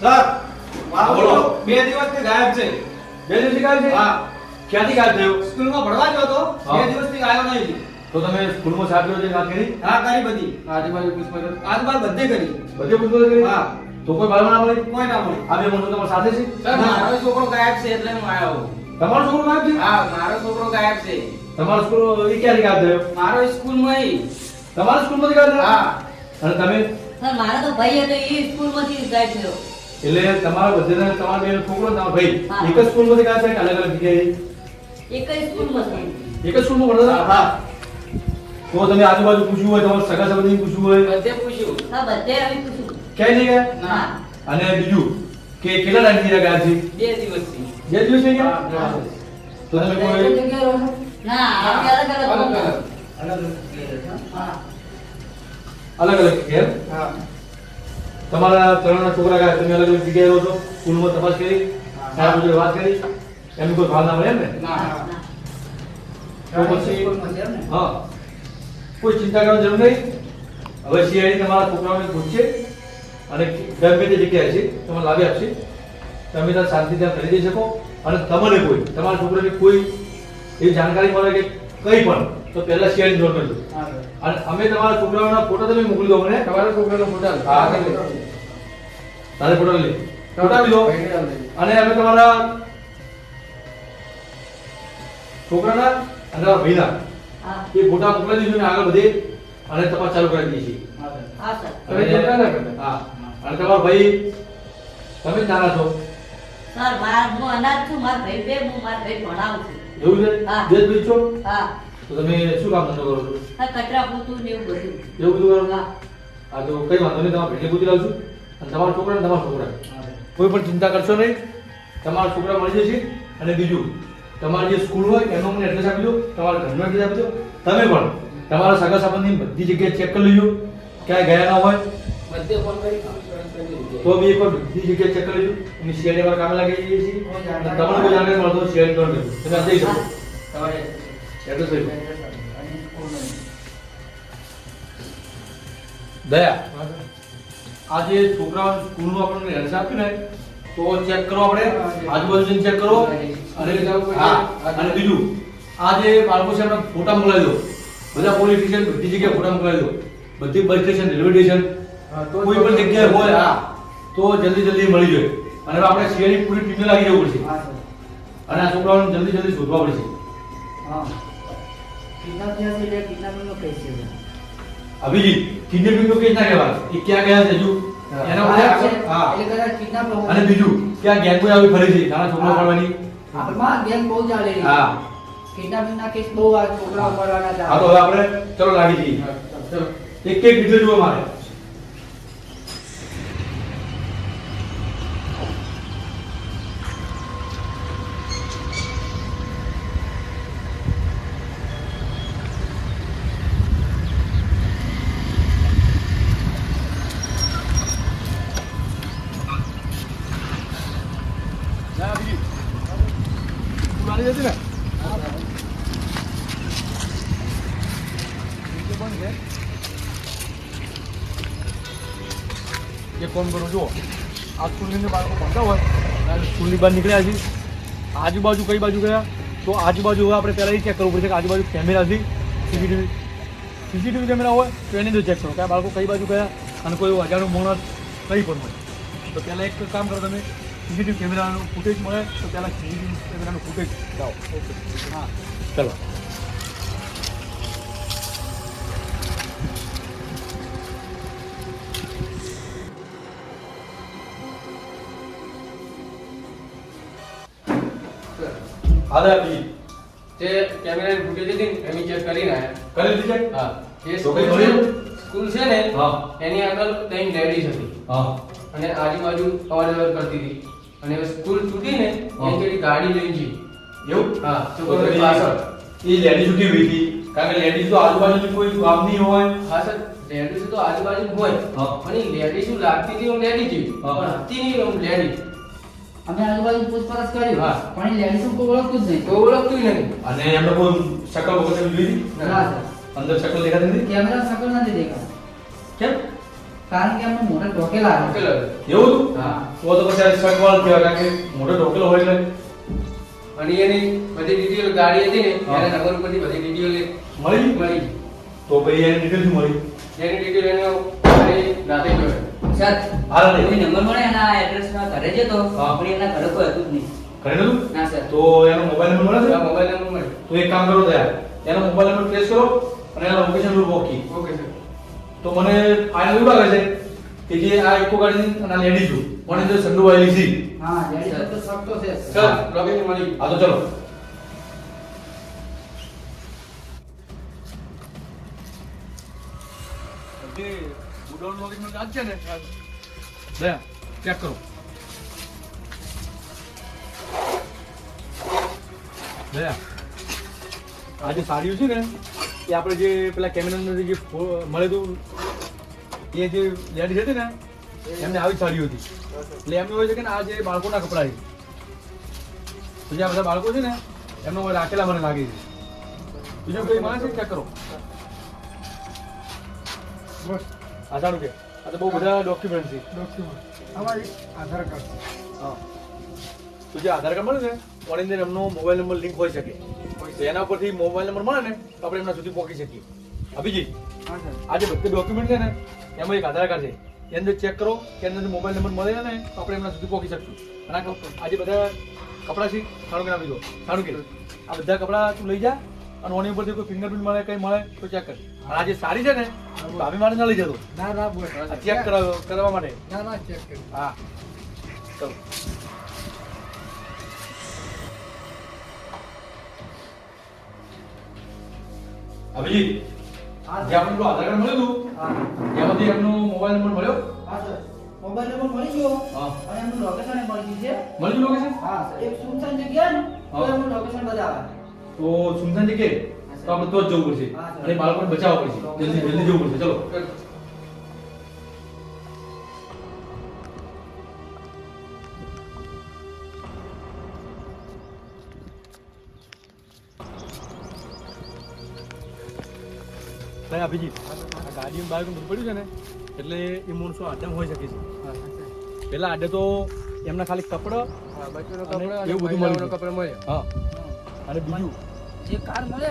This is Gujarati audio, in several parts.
સર બોલો 2 દિવસથી ગાયબ છે 2 દિવસથી ગાયબ છે? હા. ક્યાંથી ગાયબ થયો? સ્કૂલમાં ભણવા ગયો તો હા. 2 દિવસથી આવ્યો નહીં. તો તમે સ્કૂલમાં સાથીઓ જે વાત કરી? હા કરી બધી આજુબાજુ પુષ્પા આજુબાજુ બધે કરી. બધે પુષ્પા કરી? હા. તો કોઈ બાળવા ના મળી? કોઈ ના મળી. આ બે મનો તમારા સાથે છે? સર મારો છોકરો ગાયબ છે એટલે હું આવ્યો. તમારો છોકરો ગાયબ છે? હા મારો છોકરો ગાયબ છે. તમારો છોકરો એ ક્યાંથી ગાયબ થયો? મારો સ્કૂલમાં તમારા સ્કૂલમાંથી ગાયબ થયો? હા. અને તમે? સર મારા તો ભાઈ હતો એ સ્કૂલમાંથી ગાયબ થયો. એટલે તમારા બધાને તમારા બેનો છોકરો ને તમારો ભાઈ હા. એક જ સ્કૂલમાંથી ગાયબ છે કે અલગ અલગ જગ્યાએ? એક જ સ્કૂલમાંથી. એક જ સ્કૂલમાં ભણતા હતા? હા. તો તમે આજુબાજુ પૂછ્યું હોય, તમારા સગા સંબંધી પૂછ્યું હોય, બધે પૂછ્યું. હા બધે આવી પૂછ્યું. ક્યાંય નહીં ગયા? ના અને બીજુમ કે કેટલા ટાઈમથી ગયા છે? 2 દિવસથી. 2 દિવસ થઈ ગયા? હા. તો તમે કોઈ ના આપણે અલગ અલગ અલગ હતા. અલગ. હા. અલગ અલગ ઘેર? હા. તમારા ત્રણના છોકરા ગયા, તમે અલગ અલગ જગ્યાએ રહો છો, સ્કૂલમાં તપાસ કરી, સાહેબ જોડે વાત કરી, એમની કોઈ ભાવ ના મળે એમ ને? ના તો પછી હા, કોઈ ચિંતા કરવાની જરૂર નહીં. હવે સીઆઈડી તમારા છોકરાઓને પૂછશે અને ગમે તે જગ્યાએ છે તમને લાવી આપશે. તમે ત્યાં શાંતિ ત્યાં કરી દઈ શકો. અને તમને કોઈ તમારા છોકરાને કોઈ એવી જાણકારી મળે કે કંઈ પણ, તો પહેલા સીઆઈડી જોડ કરજો. અને અમે તમારા છોકરાઓના ફોટો તમે મોકલી દો મને. તમારા છોકરાનો ફોટા હા, તારે ફોટો લઈ ફોટા આપી દો. અને અમે તમારા છોકરાના અને તમારા ભાઈના હા. એ ફોટા મોકલી દીધું ને આગળ વધે અને તપાસ ચાલુ કરી દઈએ છીએ. હા સર. અને હા, અને તમારા ભાઈ તમે જ નાના છો સર હું અનાજ છું, મારા ભાઈ બે હું મારા ભાઈ ભણાવું છું. એવું છે? હા. દેશ ભાઈ છો? હા. તો તમે શું કામ ધંધો કરો છો? હા કચરા પોતું ને એવું બધું. એવું બધું કરો? હા. હા, તો કઈ વાંધો નહીં, તમારા ભાઈને પૂછી લાવશું. અને તમારા છોકરા ને તમારા છોકરા કોઈ પણ ચિંતા કરશો નહીં, તમારા છોકરા મળી જશે. અને બીજું, તમારી જે સ્કૂલ હોય એનો મને એડ્રેસ આપી દો, તમારા ઘરનો એડ્રેસ આપી દો. તમે પણ તમારા સગા સંબંધી બધી જગ્યાએ ચેક કરી લેજો, ક્યાંય ગયા ના હોય બધે ફોન કરી insurance કરી દીધું. તો બી એકવાર બધી જગ્યાએ ચેક કરી લેજો. એની સીઆઈડી વાળા કામે લાગી જઈએ છીએ. અને તમને કોઈ જાણકારી મળતો સીઆઈડી જોડ કરજો, તમે આ જઈ શકો. તમારે એડ્રેસ લઈ લો. દયા, આ જે છોકરાઓ સ્કૂલનું આપણને એડ્રેસ આપ્યું ને, તો ચેક કરો, આપણે આજુબાજુ ચેક કરો. અને હા, અને બીજું, આ જે બાળકો છે એમના ફોટા મોકલાવી દો. બધા પોલીસ સ્ટેશન બધી જગ્યાએ ફોટા મોકલાવી દો. બધી બસ સ્ટેશન, રેલવે સ્ટેશન, કોઈ પણ જગ્યાએ હોય હા, તો જલ્દી જલ્દી મળી જાય. અને હવે આપણે સીઆઈડી પૂરી ટીમને લાગી જવું પડશે. અને આ છોકરાઓને જલ્દી જલ્દી શોધવા પડશે. અભિજીત, કિડનેપિંગ નો કેસ ના કહેવાય. એ ક્યાં ગયા છે હજુ એના ઉપર હા. અને બીજું કે આ ગેંગ કોઈ આવી ફરી છે નાના છોકરા પડવાની. હા, હા, તો હવે આપણે ચલો લાગી જઈએ. ચલો એક એક વિડિયો જોવો મારે. એક કામ કરો, જો આ સ્કૂલની અંદર બાળકો ભણતા હોય અને સ્કૂલની બહાર નીકળ્યા છે, આજુબાજુ કઈ બાજુ ગયા, તો આજુબાજુ હવે આપણે પહેલાં એ ચેક કરવું પડશે કે આજુબાજુ કેમેરા છે, સીસીટીવી કેમેરા હોય તો એની અંદર ચેક કરો કે આ બાળકો કઈ બાજુ ગયા અને કોઈ અજાણ્યું માણસ કઈ પણ હોય. તો પહેલાં એક કામ કરો, તમે સીસીટીવી કેમેરાનું ફૂટેજ મળે તો પહેલાં સીસીટીવી કેમેરાનું ફૂટેજ લાવો. ઓકે હા ચલો. હા દાદી તે કેમેરાની ફૂટેજ હતી ને એની ચેક કરીને આયા. કરી દીધી છે? હા એ તો કઈ સ્કૂલ મળ્યું? સ્કૂલ છે ને હા એની આગળ ત્રણ લેડીઝ હતી હા અને આજુબાજુ અવર કરતી હતી અને સ્કૂલ છૂટી ને હા. એ પેલી ગાડી લઈને ગઈ. એવું હા તો છોકરાની પાછળ. એ લેડીઝ ઉઠી હોય હતી કારણ કે લેડીઝ તો આજુબાજુની કોઈ ગામની હોય. હા સર લેડીઝ તો આજુબાજુ હોય હા. પણ એ લેડીઝ લાગતી હતી હું લેડી હતી હા. પણ હતી નહીં હું લેડી. અમે આજુબાજુ પૂછપરછ કરી હા. પણ એ લેડીઝ કોઈ ઓળખતું જ નહીં. કોઈ ઓળખતું નહીં. અને એમને કોઈ શકલ વગર જોઈ હતી? ના સર. અંદર શકલ દેખાતી નથી? કેમેરા સકલ નથી દેખાતા. કેમ? કારણ કે અમને મોઢા ઢોકેલા આવે. પેલો. એવું હતું? હા. તો પછી આ શકવાળ કહેવાય કારણ કે મોઢો ઢોકેલો હોય એટલે અને એની બધી ડિટેલ ગાડી હતી ને હા. એના નંબર ઉપરથી બધી ડિટેલ મળી. મળી. તો ભાઈ એની ડિટેલ શું મળી? એની ડિટેલ એને મારે રાતે જોયો. સર હા રાતે. કોઈ નંબર મળે એના એડ્રેસમાં ઘરે જતો હા. પણ એના ઘરે કોઈ હતું જ નહીં. કરી નતું? ના સર. તો એનો મોબાઈલ નંબર મળે છે? આ મોબાઈલ નંબર મળ્યો. તો એક કામ કરો તૈયાર એનો મોબાઈલ નંબર ટ્રેસ કરો અને એના લોકેશન પર વોકી. Okay sir. તો મને ફાઇનલ એવું લાગે છે કે જે આ ઇકો ગાડી અને આ લેડીઝ પણ જે સંડોવાયેલી છે. હા લેડીઝ તો શક તો છે. સર લોકેશન મળી. હા તો ચલો. જે ઉડાન લોકેશન આજ છે ને લે ચેક કરો. લે આ જે સાડીઓ છે ને એ આપણે જે પેલા કેમેરાની અંદર જે મળે તો એ જે લેડીઝ હતી ને એમને આવી સાડીઓ હતી એટલે એમ હોય છે કે આ જે બાળકોના કપડા છે તો જે આ બધા બાળકો છે ને એમનો રાખેલા મને લાગે છે. બીજું કોઈ માણસ છે ચેક કરો. બસ આ સારું કે આ તો બહુ બધા ડોક્યુમેન્ટ છે. અમારી આધાર કાર્ડ. હા તો જે આધાર કાર્ડ મળે ને તો એની અંદર એમનો મોબાઈલ નંબર લિંક હોઈ શકે તો એના પરથી મોબાઈલ નંબર મળે ને તો આપણે એમના સુધી પહોંચી શકીએ. અભિજીત હા સર. આ જે બધા ડોક્યુમેન્ટ છે ને એમાં એક આધાર કાર્ડ છે એની અંદર ચેક કરો કે એની અંદર મોબાઈલ નંબર મળે ને તો આપણે એમના સુધી પહોંચી શકશું. અને આ જે બધા કપડાં છે સારું કે આપી દો સારું કે આ બધા કપડાં તું લઈ જા અને ઓની ઉપરથી કોઈ ફિંગરપ્રિન્ટ મળે કંઈ મળે તો ચેક કર. અને આ જે સારી છે ને ભાભી માટે ના લઈ જતો ના ના બોલ. આ ચેક કરવા માટે. ના ના ચેક કરી. હા ચલો. અભિજીત જે આપણે પેલું આધાર કાર્ડ મળ્યું હતું હા એમાંથી એમનો મોબાઈલ નંબર મળ્યો? હા સર મોબાઈલ નંબર મળી ગયો હા અને એમનું લોકેશન મળી ગયું છે. મળી ગયું લોકેશન? હા સર એક સુનસાન જગ્યા ને તો હા. એમનું લોકેશન બતાવે. તો સુનસાન જગ્યાએ તો આપણે તો જ જવું પડશે હા, સર. અને બાળકોને બચાવવા પડશે. જલ્દી જલ્દી જવું પડશે. ચલો. ભાઈ અભિજીત આ ગાડીમાં બાળકો બધું પડ્યું છે ને એટલે એ માણસો આડમ હોઈ શકે છે. પેલા આડે તો એમના ખાલી કપડાં બચ્ચોનો અને કપડો અને એવું બધું મહિલાઓનો મળ્યું. કપડો મળ્યો. હા અને બીજું જે કાર મળે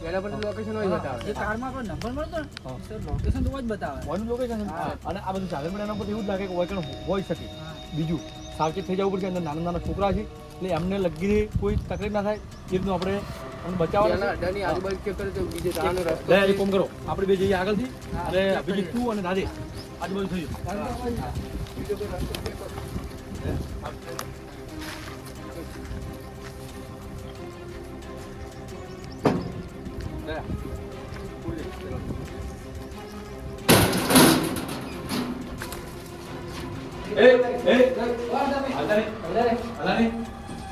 એના પર લોકેશન હોય બતાવે. જે કારમાં આપણો નંબર મળતો ને હા. સર લોકેશન તો જ બતાવે. મોનું લોકેશન હા. અને આ બધું ચાલે એના પર એવું જ લાગે કે હોય હોઈ શકે. હા. બીજું સાવચેત થઈ જવું પડશે અંદર નાના નાના છોકરા છે એટલે એમને લગી કોઈ તકલીફ ના થાય એ રીતનું આપણે એમને બચાવવા એના અડ્ડાની આજુબાજુ ચેક કરે તો બીજે જવાનો રસ્તો લે એક કામ કરો આપણે બે જઈએ આગળથી અને બીજું તું અને રાધે આજુબાજુ થઈ જાઓ. બીજો કોઈ રસ્તો check કરો. લે. એ હાલતા નહીં. હાલા નહીં.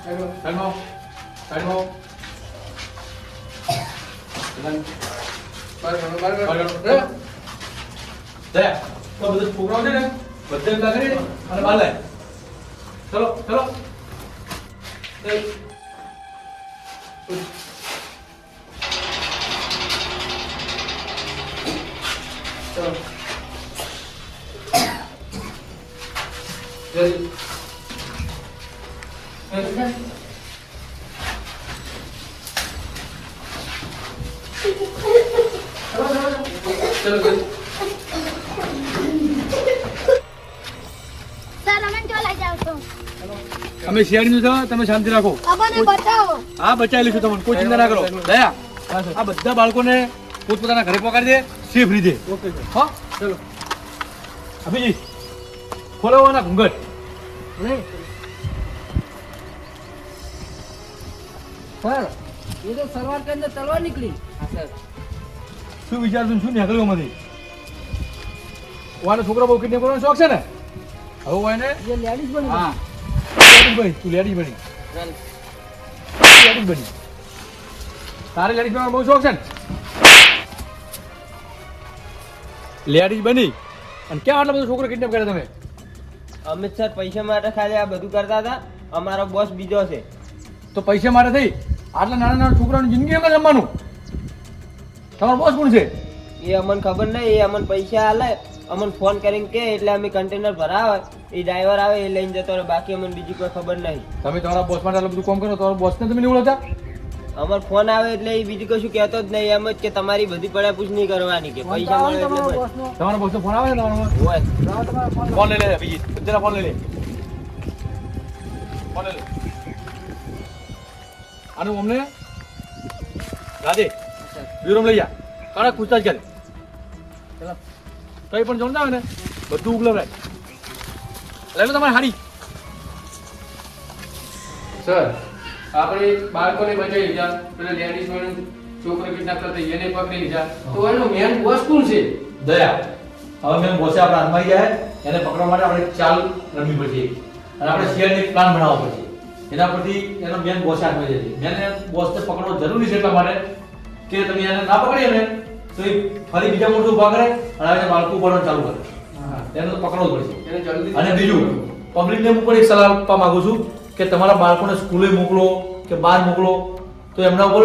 સાઈડમાં આવો. સાઈડમાં આવો. હાલા નહીં. લે. તો બધા છોકરાઓ છે ને બધા ભેગા કરી અને બહાર લાય. ચલો ચલો. લે. ચલો. જલ્દી. ચલો જલ્દી. સર અમે ક્યાં લઈ જાવ છો? ચલો અમે શિયાળીનું છે, તમે શાંતિ રાખો. અમને બચાવો. હા, બચાવી લઈશું તમને, કોઈ ચિંતા ના કરો. દયા, આ બધા બાળકોને પોતપોતાના ઘરે પહોંચાડી દે, સેફ રીતે. હા, ચલો. અભિજીત, ખોલાવવાના ઘૂંઘટ. સર એ તો સલવાર કે અંદર તલવાર નીકળી. શું વિચારશું, શું નીકળ્યું માંથી? ઓવાનો છોકરો બહુ કિડનેપ કરવાનો શોખ છે ને? હવે ઓને જે લેડીઝ બની. હા, લેડીઝ બની, તું લેડીઝ બની. લેડીઝ બની. તારે લેડીઝ બનવાનો બહુ શોખ છે ને? લેડીઝ બની અને ક્યાં આટલા બધા છોકરો કિડનેપ કર્યા તમે? અમિત સર પૈસા માટે ખાલી આ બધું કરતા હતા. અમારો બોસ બીજો છે. તો પૈસા માટે થઈ આટલા નાના નાના છોકરાની જિંદગી એમ જ રમવાનું? તમારો બોસ કોણ છે? એ અમને ખબર નહીં. એ અમને પૈસા આલે, અમને ફોન કરીને કે એટલે અમે કન્ટેનર ભરાવે, એ ડ્રાઈવર આવે એ લઈને જતો રહે. બાકી અમને બીજી કોઈ ખબર નહીં. તમે તમારા બોસ માટે આટલું બધું કામ કરો, તમારા બોસને તમે નહીં ઓળખતા? અમારો ફોન આવે એટલે એ બીજું કશું કહેતો જ નહીં. એમ જ કે તમારી બધી પડ્યાપૂછ નહીં કરવાની, કે પૈસા મળે એટલે બસ. તમારા બોસનો ફોન આવે ને તમારો? હોય. ફોન લઈ લે અભિજીત, બધાના ફોન લઈ લે. ફોન લઈ લે. આનું અમને રાધે બ્યુરોમાં લઈ જા. કડક પૂછતાછ કરે. ચલો, કઈ પણ જોડતા હોય ને બધું ઉપલબ્ધ રહે. લઈ લો તમારી હાડી. સર આપણે બાળકોને બચાવી લીધા, પેલા લેડીઝ વાળું છોકરો કિડનેપ કરતા એને પકડી લીધા, તો એનો મેન બોસ કોણ છે? દયા, હવે મેં બોસે આપણા હાથમાં આવી જાય, એને પકડવા માટે આપણે ચાલ રમવી પડશે અને આપણે શિયાળની પ્લાન બનાવવો પડશે. એના પરથી એનો મેન બોસ હાથમાં જાય છે. મેન બોસને પકડવો જરૂરી છે એટલા માટે કે તમે એને ના પકડીએ ને તો એ ફરી બીજા મોટું ઉભા કરે અને હવે બાળકો ઉપાડવાનું ચાલુ કરે. એને તો પકડવો જ પડશે. એને જલ્દી. અને બીજું, પબ્લિકને હું પણ એક સલાહ આપવા માંગુ છું કે તમારા બાળકોને સ્કૂલે મોકલો કે બહાર મોકલો તો એમના ઉપર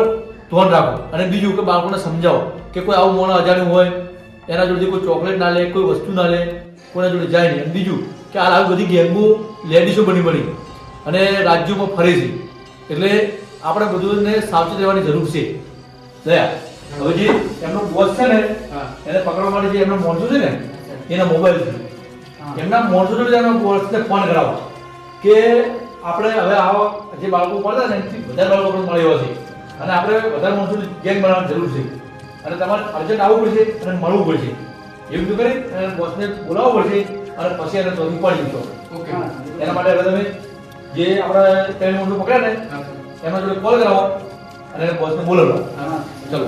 ધ્યાન રાખો. અને બીજું કે બાળકોને સમજાવો કે કોઈ આવું મોણા અજાણ્યું હોય એના જોડે કોઈ ચોકલેટ ના લે, કોઈ વસ્તુ ના લે, કોઈના જોડે જાય નહીં. અને બીજું કે આ આવી બધી ગેંગો લેડીઝો બની અને રાજ્યોમાં ફરે છે, એટલે આપણે બધુંને સાવચેત રહેવાની જરૂર છે. દયા, હવે જે એમનો બોસ છે ને એને પકડવા માટે જે એમનો મોણસો છે ને એના મોબાઈલ છે, એમના મોણસો જોડે એમના બોસને ફોન કરાવો કે આપણે હવે આવા જે બાળકો પડતા ને એનાથી વધારે બાળકો પણ મળી આવ્યા છે અને આપણે વધારે માણસોની ગેંગ બનાવવાની જરૂર છે અને તમારે અર્જન્ટ આવવું પડશે અને મળવું પડશે. એવું બધું કરી અને બોસને બોલાવવું પડશે અને પછી એને ચોથી પાડી દીધો. ઓકે. એના માટે હવે તમે જે આપણા ત્રણ મોટું પકડ્યા ને એમના જોડે કોલ કરાવો અને એને બોસને બોલાવો. ચલો.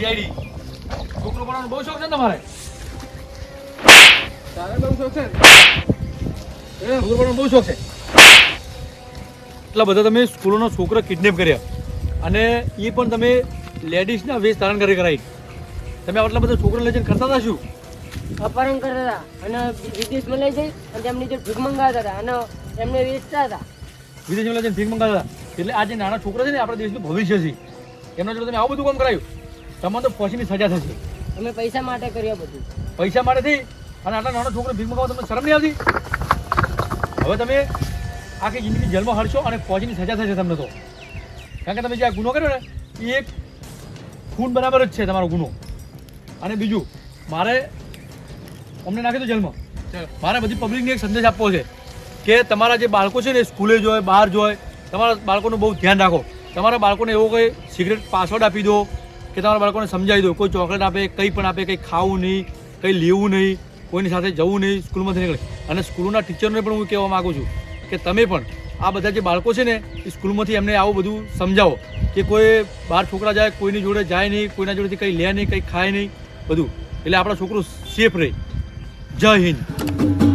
CID છોકરો બનાવવાનો બહુ શોખ છે ને તમારે? તારે બહુ શોખ છે? છોકરો બનાવવાનો બહુ શોખ છે. એટલા બધા તમે સ્કૂલોનો છોકરા કિડનેપ કર્યા અને એ પણ તમે લેડીઝના વેશ ધારણ કરી કરાવી. તમે આટલા બધા છોકરા લઈ જઈને કરતા હતા શું? અપહરણ કરતા હતા અને વિદેશમાં લઈ જઈ અને તેમની જે ભીખ મંગાવતા હતા અને એમને વેચતા હતા. વિદેશમાં લઈ જઈને ભીખ મંગાવતા હતા. એટલે આ જે નાના છોકરા છે ને આપણા દેશનું ભવિષ્ય છે, એમના જોડે તમે આવું બધું કામ કરાયું, તમને તો ફાંસીની સજા થશે. અમે પૈસા માટે કર્યા બધું. પૈસા માટે થઈ અને આટલા નાના છોકરા ભીખ મંગાવવા તમને શરમ નહીં આવતી? હવે તમે આખી જિંદગી જેલમાં હરશો અને ફોજીની સજા થશે તમને તો. કારણ કે તમે જે આ ગુનો કર્યો ને એ એક ખૂન બરાબર જ છે તમારો ગુનો. અને બીજું મારે અમને નાખી દો જેલમાં. મારે બધી પબ્લિકને એક સંદેશ આપવો છે કે તમારા જે બાળકો છે ને સ્કૂલે જ હોય બહાર જ હોય, તમારા બાળકોનું બહુ ધ્યાન રાખો. તમારા બાળકોને એવો કોઈ સિગરેટ પાસવર્ડ આપી દો કે તમારા બાળકોને સમજાવી દો, કોઈ ચોકલેટ આપે, કંઈ પણ આપે, કંઈ ખાવું નહીં, કંઈ લેવું નહીં, કોઈની સાથે જવું નહીં, સ્કૂલમાંથી નીકળે. અને સ્કૂલના ટીચરને પણ હું કહેવા માગું છું કે તમે પણ આ બધા જે બાળકો છે ને એ સ્કૂલમાંથી એમને આવું બધું સમજાવો કે કોઈ બહાર છોકરા જાય કોઈની જોડે જાય નહીં, કોઈના જોડેથી કંઈ લે નહીં, કંઈ ખાય નહીં બધું, એટલે આપણા છોકરું સેફ રહે. જય હિન્દ.